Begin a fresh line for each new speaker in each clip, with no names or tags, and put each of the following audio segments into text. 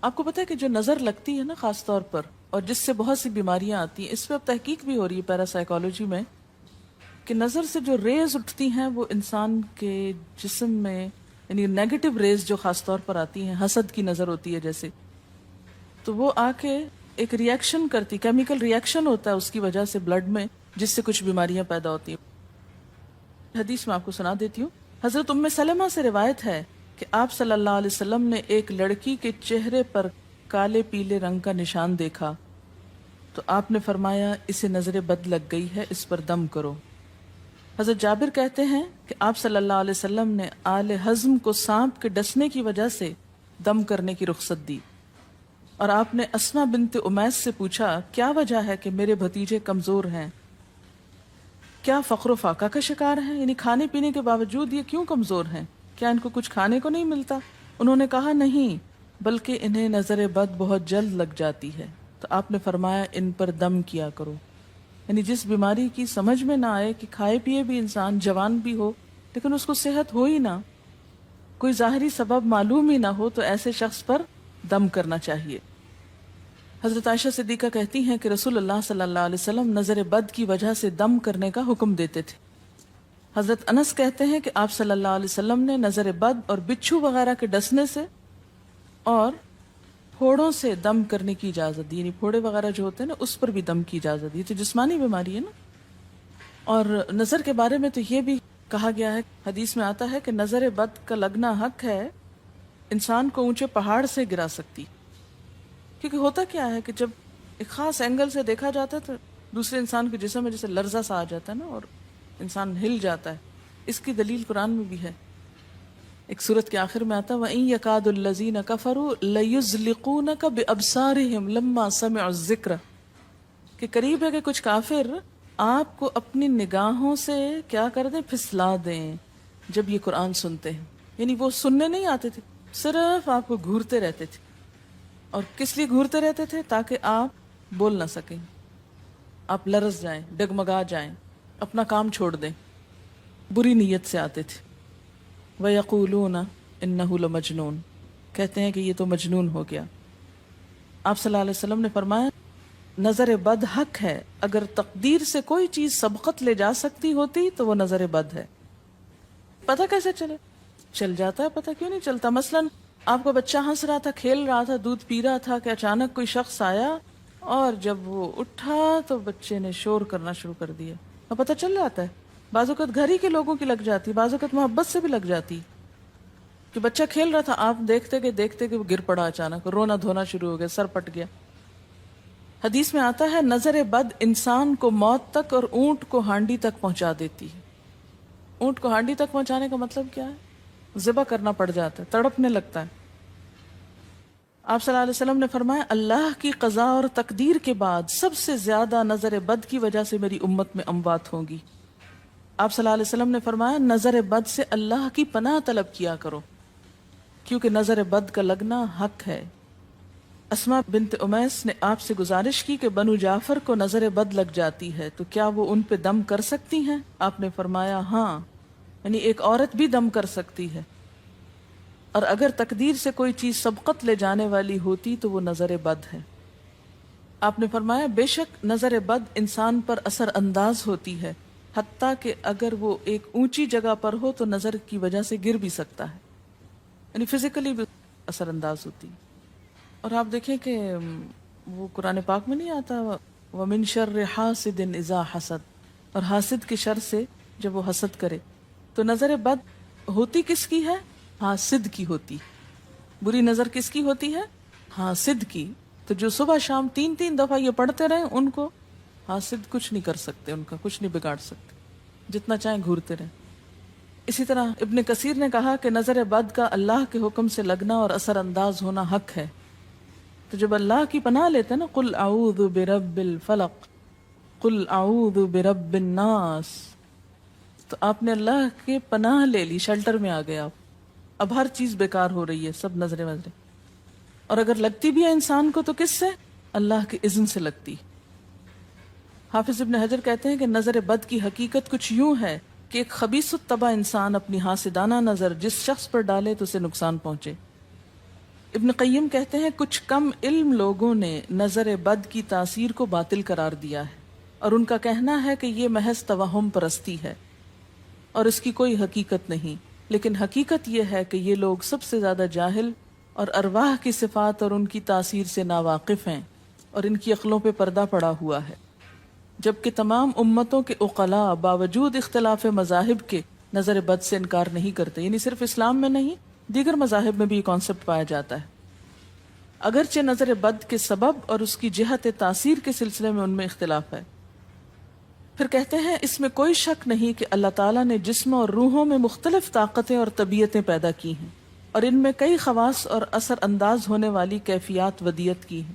آپ کو پتہ ہے کہ جو نظر لگتی ہے نا خاص طور پر، اور جس سے بہت سی بیماریاں آتی ہیں، اس پہ اب تحقیق بھی ہو رہی ہے پیراسائیکالوجی میں، کہ نظر سے جو ریز اٹھتی ہیں وہ انسان کے جسم میں، یعنی نیگیٹو ریز جو خاص طور پر آتی ہیں، حسد کی نظر ہوتی ہے جیسے، تو وہ آ کے ایک ریئیکشن کرتی، کیمیکل ریئیکشن ہوتا ہے اس کی وجہ سے بلڈ میں، جس سے کچھ بیماریاں پیدا ہوتی ہیں۔ حدیث میں آپ کو سنا دیتی ہوں۔ حضرت ام سلمہ سے روایت ہے کہ آپ صلی اللہ علیہ وسلم نے ایک لڑکی کے چہرے پر کالے پیلے رنگ کا نشان دیکھا تو آپ نے فرمایا اسے نظر بد لگ گئی ہے، اس پر دم کرو۔ حضرت جابر کہتے ہیں کہ آپ صلی اللہ علیہ وسلم نے آل حزم کو سانپ کے ڈسنے کی وجہ سے دم کرنے کی رخصت دی، اور آپ نے اسما بنت امیس سے پوچھا کیا وجہ ہے کہ میرے بھتیجے کمزور ہیں، کیا فقر و فاقہ کا شکار ہیں، یعنی کھانے پینے کے باوجود یہ کیوں کمزور ہیں، کیا ان کو کچھ کھانے کو نہیں ملتا؟ انہوں نے کہا نہیں، بلکہ انہیں نظر بد بہت جلد لگ جاتی ہے، تو آپ نے فرمایا ان پر دم کیا کرو۔ یعنی جس بیماری کی سمجھ میں نہ آئے کہ کھائے پیے بھی انسان جوان بھی ہو لیکن اس کو صحت ہو ہی نہ، کوئی ظاہری سبب معلوم ہی نہ ہو، تو ایسے شخص پر دم کرنا چاہیے۔ حضرت عائشہ صدیقہ کہتی ہیں کہ رسول اللہ صلی اللہ علیہ وسلم نظر بد کی وجہ سے دم کرنے کا حکم دیتے تھے۔ حضرت انس کہتے ہیں کہ آپ صلی اللہ علیہ وسلم نے نظر بد اور بچھو وغیرہ کے ڈسنے سے اور پھوڑوں سے دم کرنے کی اجازت دی، یعنی پھوڑے وغیرہ جو ہوتے ہیں نا اس پر بھی دم کی اجازت دی، تو جسمانی بیماری ہے نا۔ اور نظر کے بارے میں تو یہ بھی کہا گیا ہے، حدیث میں آتا ہے کہ نظر بد کا لگنا حق ہے، انسان کو اونچے پہاڑ سے گرا سکتی، کیونکہ ہوتا کیا ہے کہ جب ایک خاص اینگل سے دیکھا جاتا ہے تو دوسرے انسان کے جسم میں جیسے لرزہ سا آ جاتا ہے نا، اور انسان ہل جاتا ہے۔ اس کی دلیل قرآن میں بھی ہے، ایک سورت کے آخر میں آتا وَإِن يَكَادُ الَّذِينَ كَفَرُوا لَيُزْلِقُونَكَ بِأَبْصَارِهِمْ لَمَّا سَمِعُوا الذِّكْرَ، کہ قریب ہے کہ کچھ کافر آپ کو اپنی نگاہوں سے کیا کر دیں، پھسلا دیں جب یہ قرآن سنتے ہیں۔ یعنی وہ سننے نہیں آتے تھے، صرف آپ کو گھورتے رہتے تھے۔ اور کس لیے گھورتے رہتے تھے؟ تاکہ آپ بول نہ سکیں، آپ لرز جائیں، ڈگمگا جائیں، اپنا کام چھوڑ دیں، بری نیت سے آتے تھے۔ وَيَقُولُونَ إِنَّهُ لَمَجْنُونَ، کہتے ہیں کہ یہ تو مجنون ہو گیا۔ آپ صلی اللہ علیہ وسلم نے فرمایا نظر بد حق ہے، اگر تقدیر سے کوئی چیز سبقت لے جا سکتی ہوتی تو وہ نظر بد ہے۔ پتہ کیسے چلے؟ چل جاتا ہے، پتہ کیوں نہیں چلتا؟ مثلاً آپ کا بچہ ہنس رہا تھا، کھیل رہا تھا، دودھ پی رہا تھا کہ اچانک کوئی شخص آیا اور جب وہ اٹھا تو بچے نے شور کرنا شروع کر دیا، اور پتہ چل جاتا ہے۔ بعض اوقات گھر ہی کے لوگوں کی لگ جاتی، بعض اوقات محبت سے بھی لگ جاتی، کہ بچہ کھیل رہا تھا، آپ دیکھتے کہ وہ گر پڑا، اچانک رونا دھونا شروع ہو گیا، سر پٹ گیا۔ حدیث میں آتا ہے نظر بد انسان کو موت تک اور اونٹ کو ہانڈی تک پہنچا دیتی ہے۔ اونٹ کو ہانڈی تک پہنچانے کا مطلب کیا ہے؟ ذبح کرنا پڑ جاتا ہے، تڑپنے لگتا ہے۔ آپ صلی اللہ علیہ وسلم نے فرمایا اللہ کی قضاء اور تقدیر کے بعد سب سے زیادہ نظر بد کی وجہ سے میری امت میں اموات ہوں گی۔ آپ صلی اللہ علیہ وسلم نے فرمایا نظر بد سے اللہ کی پناہ طلب کیا کرو، کیونکہ نظر بد کا لگنا حق ہے۔ اسما بنت امیس نے آپ سے گزارش کی کہ بنو جعفر کو نظر بد لگ جاتی ہے تو کیا وہ ان پہ دم کر سکتی ہیں؟ آپ نے فرمایا ہاں، یعنی ایک عورت بھی دم کر سکتی ہے، اور اگر تقدیر سے کوئی چیز سبقت لے جانے والی ہوتی تو وہ نظر بد ہے۔ آپ نے فرمایا بے شک نظر بد انسان پر اثر انداز ہوتی ہے، حتیٰ کہ اگر وہ ایک اونچی جگہ پر ہو تو نظر کی وجہ سے گر بھی سکتا ہے، یعنی فزیکلی بھی اثر انداز ہوتی ہے۔ اور آپ دیکھیں کہ وہ قرآن پاک میں نہیں آتا وَمِن شَرِّ حَاسِدٍ إِذَا حَسَد، اور حاسد کی شر سے جب وہ حسد کرے، تو نظر بد ہوتی کس کی ہے؟ حاسد کی ہوتی۔ بری نظر کس کی ہوتی ہے؟ حاسد کی۔ تو جو صبح شام 3 دفعہ یہ پڑھتے رہیں ان کو حاسد کچھ نہیں کر سکتے، ان کا کچھ نہیں بگاڑ سکتے، جتنا چاہیں گھورتے رہیں۔ اسی طرح ابن کثیر نے کہا کہ نظر بد کا اللہ کے حکم سے لگنا اور اثر انداز ہونا حق ہے۔ تو جب اللہ کی پناہ لیتے ہیں نا قل اعوذ برب الفلق قل اعوذ برب الناس، تو آپ نے اللہ کے پناہ لے لی، شیلٹر میں آ گئے آپ۔ اب ہر چیز بیکار ہو رہی ہے، سب نظریں وظریں، اور اگر لگتی بھی ہے انسان کو تو کس سے؟ اللہ کے اذن سے لگتی۔ حافظ ابن حجر کہتے ہیں کہ نظر بد کی حقیقت کچھ یوں ہے کہ ایک خبیث الطبع انسان اپنی حاسدانہ نظر جس شخص پر ڈالے تو اسے نقصان پہنچے۔ ابن قیم کہتے ہیں کچھ کم علم لوگوں نے نظر بد کی تاثیر کو باطل قرار دیا ہے اور ان کا کہنا ہے کہ یہ محض توہم پرستی ہے اور اس کی کوئی حقیقت نہیں، لیکن حقیقت یہ ہے کہ یہ لوگ سب سے زیادہ جاہل اور ارواح کی صفات اور ان کی تاثیر سے ناواقف ہیں اور ان کی عقلوں پہ پردہ پڑا ہوا ہے، جبکہ تمام امتوں کے عقلاء باوجود اختلاف مذاہب کے نظر بد سے انکار نہیں کرتے، یعنی صرف اسلام میں نہیں دیگر مذاہب میں بھی یہ کانسیپٹ پایا جاتا ہے، اگرچہ نظر بد کے سبب اور اس کی جہت تاثیر کے سلسلے میں ان میں اختلاف ہے۔ پھر کہتے ہیں اس میں کوئی شک نہیں کہ اللہ تعالیٰ نے جسموں اور روحوں میں مختلف طاقتیں اور طبیعتیں پیدا کی ہیں اور ان میں کئی خواص اور اثر انداز ہونے والی کیفیات ودیت کی ہیں۔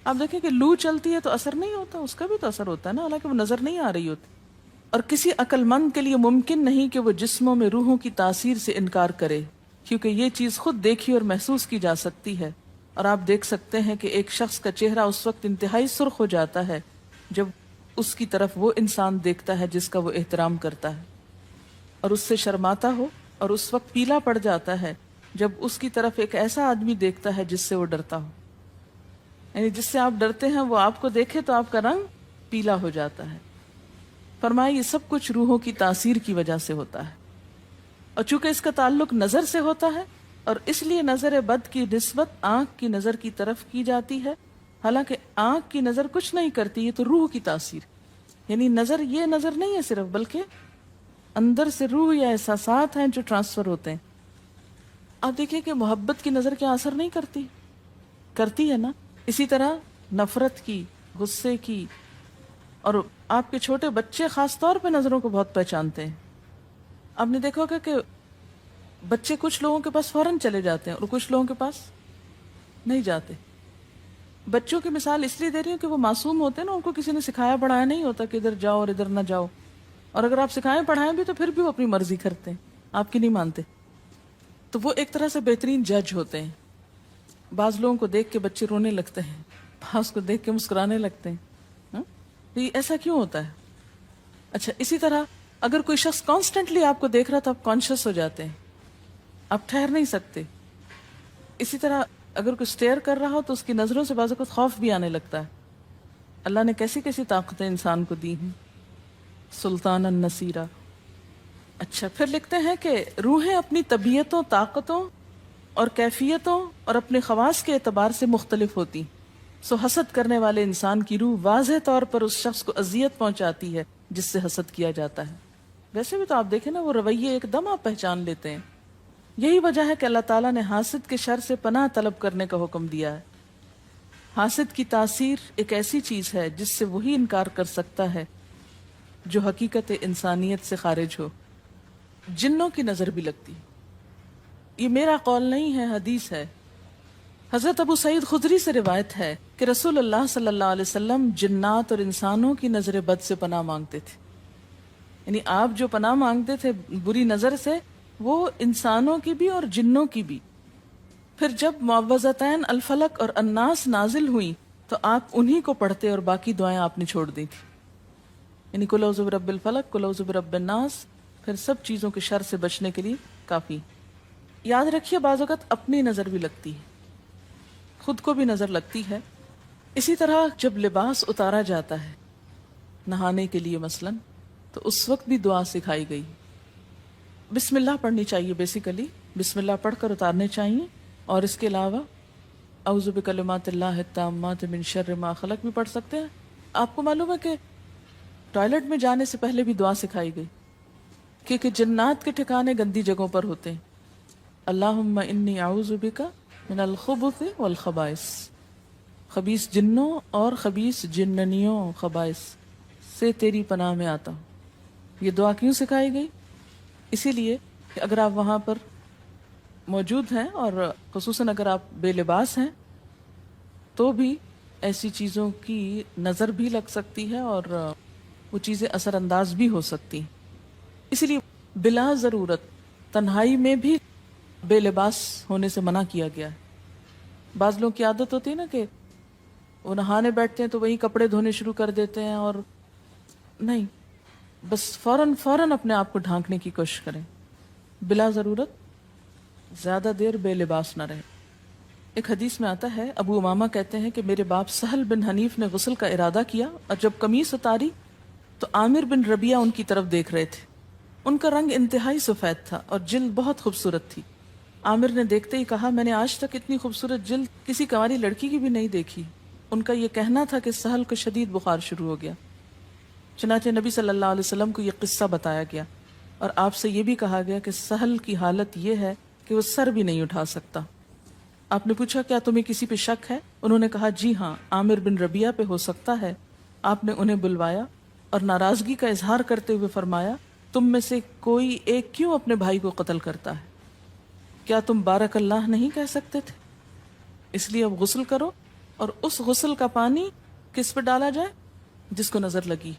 آپ دیکھیں کہ لو چلتی ہے تو اثر نہیں ہوتا، اس کا بھی تو اثر ہوتا ہے نا، حالانکہ وہ نظر نہیں آ رہی ہوتی، اور کسی عقل مند کے لیے ممکن نہیں کہ وہ جسموں میں روحوں کی تاثیر سے انکار کرے، کیونکہ یہ چیز خود دیکھی اور محسوس کی جا سکتی ہے، اور آپ دیکھ سکتے ہیں کہ ایک شخص کا چہرہ اس وقت انتہائی سرخ ہو جاتا ہے جب اس کی طرف وہ انسان دیکھتا ہے جس کا وہ احترام کرتا ہے، اور اس سے شرماتا ہو، اور اس وقت پیلا پڑ جاتا ہے جب اس کی طرف ایک ایسا آدمی دیکھتا ہے جس سے وہ ڈرتا ہو، یعنی جس سے آپ ڈرتے ہیں وہ آپ کو دیکھے تو آپ کا رنگ پیلا ہو جاتا ہے۔ فرمایا یہ سب کچھ روحوں کی تاثیر کی وجہ سے ہوتا ہے، اور چونکہ اس کا تعلق نظر سے ہوتا ہے اور اس لیے نظر بد کی نسبت آنکھ کی نظر کی طرف کی جاتی ہے، حالانکہ آنکھ کی نظر کچھ نہیں کرتی، یہ تو روح کی تاثیر، یعنی نظر یہ نظر نہیں ہے صرف، بلکہ اندر سے روح یا احساسات ہیں جو ٹرانسفر ہوتے ہیں۔ آپ دیکھیں کہ محبت کی نظر کیا اثر نہیں کرتی، کرتی ہے نا، اسی طرح نفرت کی، غصے کی، اور آپ کے چھوٹے بچے خاص طور پہ نظروں کو بہت پہچانتے ہیں۔ آپ نے دیکھا ہوگا کہ بچے کچھ لوگوں کے پاس فوراً چلے جاتے ہیں اور کچھ لوگوں کے پاس نہیں جاتے۔ بچوں کی مثال اس لیے دے رہی ہوں کہ وہ معصوم ہوتے ہیں نا، ان کو کسی نے سکھایا پڑھایا نہیں ہوتا کہ ادھر جاؤ اور ادھر نہ جاؤ، اور اگر آپ سکھائیں پڑھائیں بھی تو پھر بھی وہ اپنی مرضی کرتے ہیں، آپ کی نہیں مانتے، تو وہ ایک طرح سے بہترین جج ہوتے ہیں۔ بعض لوگوں کو دیکھ کے بچے رونے لگتے ہیں، بعض کو دیکھ کے مسکرانے لگتے ہیں، ہاں؟ تو یہ ایسا کیوں ہوتا ہے؟ اچھا، اسی طرح اگر کوئی شخص کانسٹنٹلی آپ کو دیکھ رہا تو آپ کانشیس ہو جاتے ہیں، آپ ٹھہر نہیں سکتے۔ اسی طرح اگر کوئی سٹیئر کر رہا ہو تو اس کی نظروں سے بعض اوقات خوف بھی آنے لگتا ہے۔ اللہ نے کیسی کیسی طاقتیں انسان کو دی ہیں، سلطان النصیرہ۔ اچھا، پھر لکھتے ہیں کہ روحیں اپنی طبیعتوں، طاقتوں اور کیفیتوں اور اپنے خواص کے اعتبار سے مختلف ہوتی، سو حسد کرنے والے انسان کی روح واضح طور پر اس شخص کو اذیت پہنچاتی ہے جس سے حسد کیا جاتا ہے۔ ویسے بھی تو آپ دیکھیں نا، وہ رویے ایک دم آپ پہچان لیتے ہیں۔ یہی وجہ ہے کہ اللہ تعالیٰ نے حاسد کے شر سے پناہ طلب کرنے کا حکم دیا ہے۔ حاسد کی تاثیر ایک ایسی چیز ہے جس سے وہی انکار کر سکتا ہے جو حقیقت انسانیت سے خارج ہو۔ جنوں کی نظر بھی لگتی، یہ میرا قول نہیں ہے، حدیث ہے۔ حضرت ابو سعید خدری سے روایت ہے کہ رسول اللہ صلی اللہ علیہ وسلم جنات اور انسانوں کی نظر بد سے پناہ مانگتے تھے، یعنی آپ جو پناہ مانگتے تھے بری نظر سے، وہ انسانوں کی بھی اور جنوں کی بھی۔ پھر جب معوذتین الفلق اور الناس نازل ہوئیں تو آپ انہی کو پڑھتے اور باقی دعائیں آپ نے چھوڑ دی تھی، یعنی قل اعوذ برب الفلق، قل اعوذ برب الناس، پھر سب چیزوں کے شر سے بچنے کے لیے کافی۔ یاد رکھیے بعض اوقات اپنی نظر بھی لگتی ہے، خود کو بھی نظر لگتی ہے۔ اسی طرح جب لباس اتارا جاتا ہے نہانے کے لیے مثلاً، تو اس وقت بھی دعا سکھائی گئی، بسم اللہ پڑھنی چاہیے، بیسیکلی بسم اللہ پڑھ کر اتارنے چاہیے، اور اس کے علاوہ اعوذ بکلمات اللہ التامات من شر ما خلق بھی پڑھ سکتے ہیں۔ آپ کو معلوم ہے کہ ٹوائلٹ میں جانے سے پہلے بھی دعا سکھائی گئی، کیونکہ جنات کے ٹھکانے گندی جگہوں پر ہوتے ہیں۔ اللہم انی اعوذ بک من الخبث والخبائث، خبیث جنوں اور خبیث جننیوں، خبائث سے تیری پناہ میں آتا ہوں۔ یہ دعا کیوں سکھائی گئی؟ اسی لیے کہ اگر آپ وہاں پر موجود ہیں، اور خصوصاً اگر آپ بے لباس ہیں، تو بھی ایسی چیزوں کی نظر بھی لگ سکتی ہے اور وہ چیزیں اثر انداز بھی ہو سکتی ہیں۔ اسی لیے بلا ضرورت تنہائی میں بھی بے لباس ہونے سے منع کیا گیا ہے۔ بعض لوگوں کی عادت ہوتی ہے نا کہ وہ نہانے بیٹھتے ہیں تو وہی کپڑے دھونے شروع کر دیتے ہیں، اور نہیں، بس فوراً اپنے آپ کو ڈھانکنے کی کوشش کریں، بلا ضرورت زیادہ دیر بے لباس نہ رہے۔ ایک حدیث میں آتا ہے، ابو امامہ کہتے ہیں کہ میرے باپ سہل بن حنیف نے غسل کا ارادہ کیا اور جب قمیص اتاری تو عامر بن ربیعہ ان کی طرف دیکھ رہے تھے۔ ان کا رنگ انتہائی سفید تھا اور جلد بہت خوبصورت تھی۔ عامر نے دیکھتے ہی کہا، میں نے آج تک اتنی خوبصورت جلد کسی کنواری لڑکی کی بھی نہیں دیکھی۔ ان کا یہ کہنا تھا کہ سہل کو شدید بخار شروع ہو گیا۔ چنانچہ نبی صلی اللہ علیہ وسلم کو یہ قصہ بتایا گیا اور آپ سے یہ بھی کہا گیا کہ سہل کی حالت یہ ہے کہ وہ سر بھی نہیں اٹھا سکتا۔ آپ نے پوچھا، کیا تمہیں کسی پہ شک ہے؟ انہوں نے کہا، جی ہاں، عامر بن ربیعہ پہ ہو سکتا ہے۔ آپ نے انہیں بلوایا اور ناراضگی کا اظہار کرتے ہوئے فرمایا، تم میں سے کوئی ایک کیوں اپنے بھائی کو قتل کرتا ہے؟ کیا تم بارک اللہ نہیں کہہ سکتے تھے؟ اس لیے اب غسل کرو، اور اس غسل کا پانی کس پہ ڈالا جائے؟ جس کو نظر لگی۔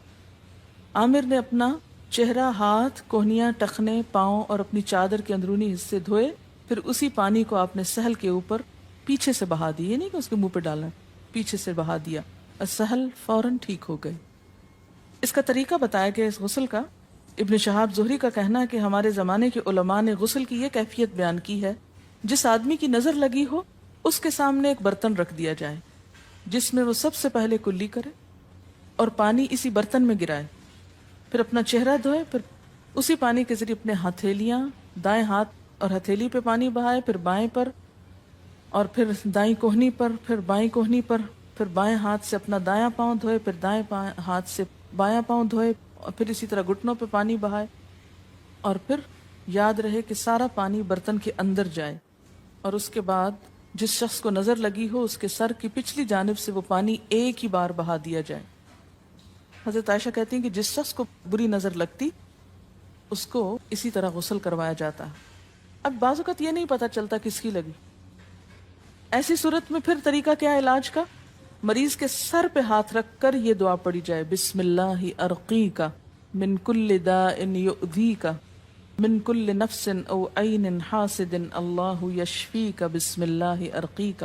عامر نے اپنا چہرہ، ہاتھ، کوہنیاں، ٹخنے، پاؤں اور اپنی چادر کے اندرونی حصے دھوئے، پھر اسی پانی کو آپ نے سہل کے اوپر پیچھے سے بہا دیا، یہ نہیں کہ اس کے منہ پہ ڈالنا، پیچھے سے بہا دیا، اور سہل فوراً ٹھیک ہو گئے۔ اس کا طریقہ بتایا گیا اس غسل کا۔ ابن شہاب زہری کا کہنا ہے کہ ہمارے زمانے کے علماء نے غسل کی یہ کیفیت بیان کی ہے، جس آدمی کی نظر لگی ہو اس کے سامنے ایک برتن رکھ دیا جائے جس میں وہ سب سے پہلے کلی کرے اور پانی اسی برتن میں گرائے، پھر اپنا چہرہ دھوئے، پھر اسی پانی کے ذریعے اپنے ہتھیلیاں، دائیں ہاتھ اور ہتھیلی پہ پانی بہائے، پھر بائیں پر، اور پھر دائیں کوہنی پر، پھر بائیں کوہنی پر، پھر بائیں ہاتھ سے اپنا دایاں پاؤں دھوئے، پھر دائیں ہاتھ سے بایاں پاؤں دھوئے، اور پھر اسی طرح گھٹنوں پہ پانی بہائے، اور پھر یاد رہے کہ سارا پانی برتن کے اندر جائے، اور اس کے بعد جس شخص کو نظر لگی ہو اس کے سر کی پچھلی جانب سے وہ پانی ایک ہی بار بہا دیا جائے۔ حضرت عائشہ کہتی ہیں کہ جس شخص کو بری نظر لگتی اس کو اسی طرح غسل کروایا جاتا ہے۔ اب بعض اوقات یہ نہیں پتا چلتا کس کی لگی، ایسی صورت میں پھر طریقہ کیا ہے علاج کا؟ مریض کے سر پہ ہاتھ رکھ کر یہ دعا پڑھی جائے، بسم اللہ ارقیک من کل داء یؤذیک من کل نفس او عین حاسد اللہ یشفیک بسم اللہ ارقیک۔